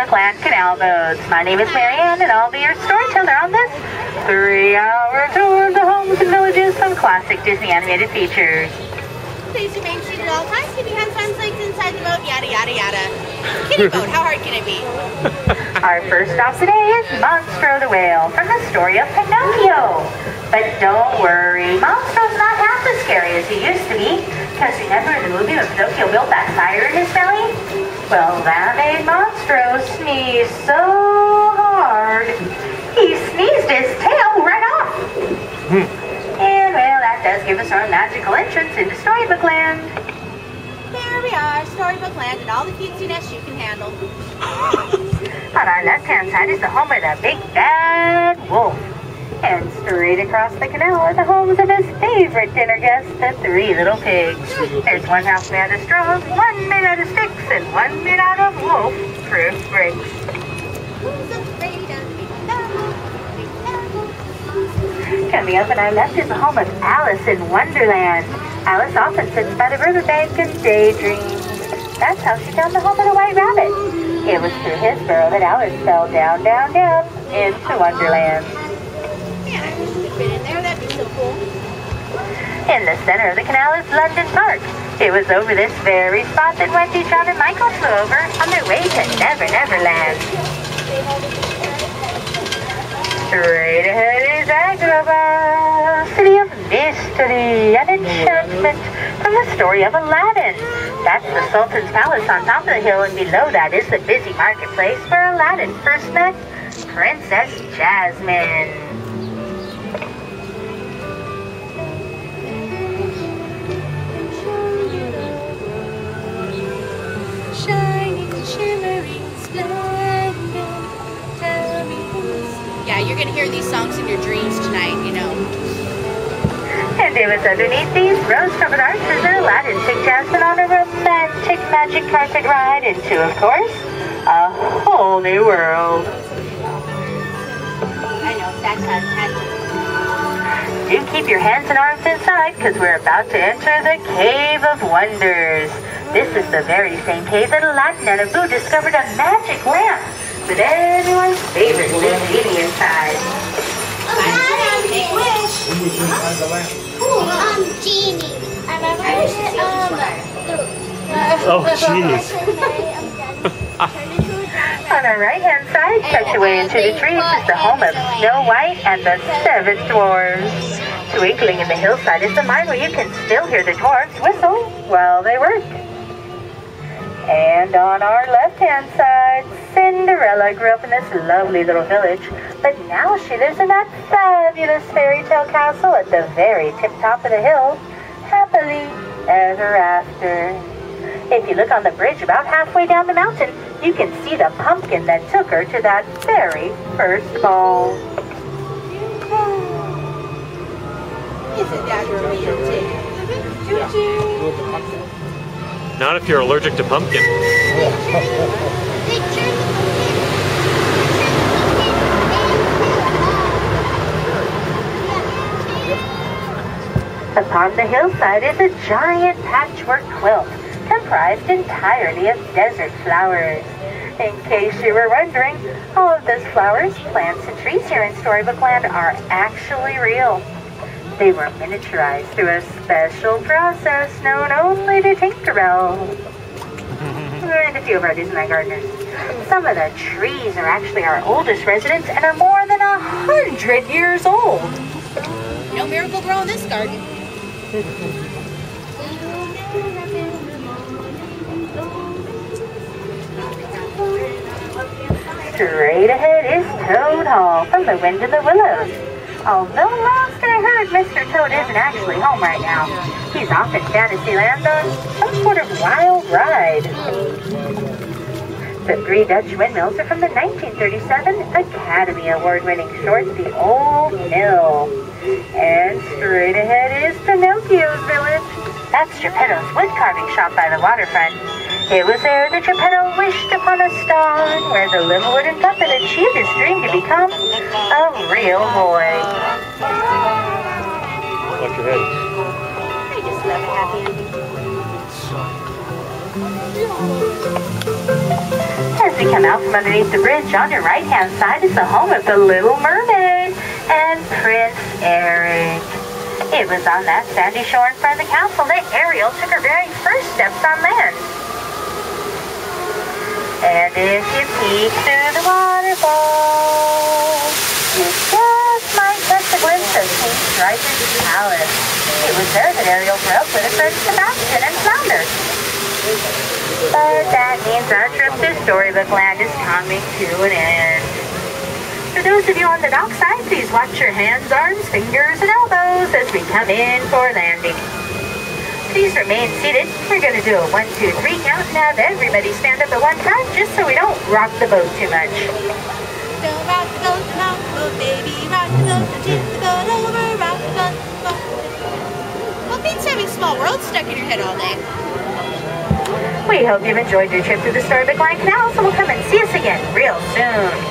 Storybook Land Canal boats. My name is Marianne, and I'll be your storyteller on this 3-hour tour of the homes and villages of classic Disney animated features. Please remain seated at all times. Keep your hands, arms, legs inside the boat. Yada, yada, yada. Kitty boat, how hard can it be? Our first stop today is Monstro the Whale from the story of Pinocchio. But don't worry, Monstro's not half as scary as he used to be. Because remember in the movie when Pinocchio built that fire in his belly? Well, that made Monstro sneeze so hard, he sneezed his tail right off. And well, that does give us our magical entrance into Storybook Land. There we are, Storybook Land, and all the cutesiness you can handle. On our left-hand side is the home of the big bad wolf. And straight across the canal are the homes of his favorite dinner guests, the 3 little pigs. There's one house made out of straw, one made out of sticks, and one made out of wolf-proof bricks. Coming up on our left is the home of Alice in Wonderland. Alice often sits by the riverbank and daydreams. That's how she found the home of the White Rabbit. It was through his burrow that Alice fell down, down, down into Wonderland. Man, I wish we could fit in there. That'd be so cool. In the center of the canal is London Park. It was over this very spot that Wendy, John, and Michael flew over on their way to Never Never Land. Straight ahead is Agrabah, city of mystery and enchantment from the story of Aladdin. That's the Sultan's palace on top of the hill, and below that is the busy marketplace where Aladdin first met Princess Jasmine. Shining, shimmering, splendid, tell me who's... Yeah, you're going to hear these songs in your dreams tonight, you know. And it was underneath these rose-covered arches that Aladdin took Jasmine on a romantic magic carpet ride into, of course, a whole new world. I know, that's Do keep your hands and arms inside, because we're about to enter the Cave of Wonders. This is the very same cave that Aladdin and Abu discovered a magic lamp with everyone's favorite little genie inside. Aladdin, make wish. Genie. Oh, jeez. On our right-hand side, tucked away into the trees, is the home of Snow White and the 7 dwarves. Twinkling in the hillside is the mine where you can still hear the dwarves whistle while they work. And on our left-hand side, Cinderella grew up in this lovely little village, but now she lives in that fabulous fairy tale castle at the very tip-top of the hill, happily ever after. If you look on the bridge about halfway down the mountain, you can see the pumpkin that took her to that very first ball. Isn't that romantic? Not if you're allergic to pumpkin. Upon the hillside is a giant patchwork quilt, comprised entirely of desert flowers. In case you were wondering, all of those flowers, plants, and trees here in Storybook Land are actually real. They were miniaturized through a special process known only to Tinkerbell and a few of our Disneyland gardeners. Some of the trees are actually our oldest residents and are more than 100 years old. No miracle grow in this garden. Straight ahead is Toad Hall from The Wind in the Willows. Although last I heard, Mr. Toad isn't actually home right now. He's off in Fantasyland on some sort of wild ride. The 3 Dutch windmills are from the 1937 Academy Award-winning short, The Old Mill. And straight ahead is Pinocchio's village. That's Geppetto's wood carving shop by the waterfront. It was there that Geppetto wished upon a star, where the little wooden puppet achieved his dream to become a real boy. Watch your head. I just love a happy ending. As you come out from underneath the bridge, on your right-hand side is the home of the Little Mermaid and Prince Eric. It was on that sandy shore in front of the castle that Ariel took her very first steps on land. And if you peek through the waterfall, you just might catch a glimpse of King Triton's palace. It was there that Ariel grew up with her friends Sebastian and Flounder. But that means our trip to Storybook Land is coming to an end. For those of you on the dockside, please watch your hands, arms, fingers, and elbows as we come in for landing. Please remain seated. We're going to do a 1, 2, 3 count and have everybody stand up at one time just so we don't rock the boat too much. Don't rock the boat, baby, rock the boat, tip the boat over, rock the boat. What beats having Small World stuck in your head all day? We hope you've enjoyed your trip through the Storybook Land Canal, so we'll come and see us again real soon.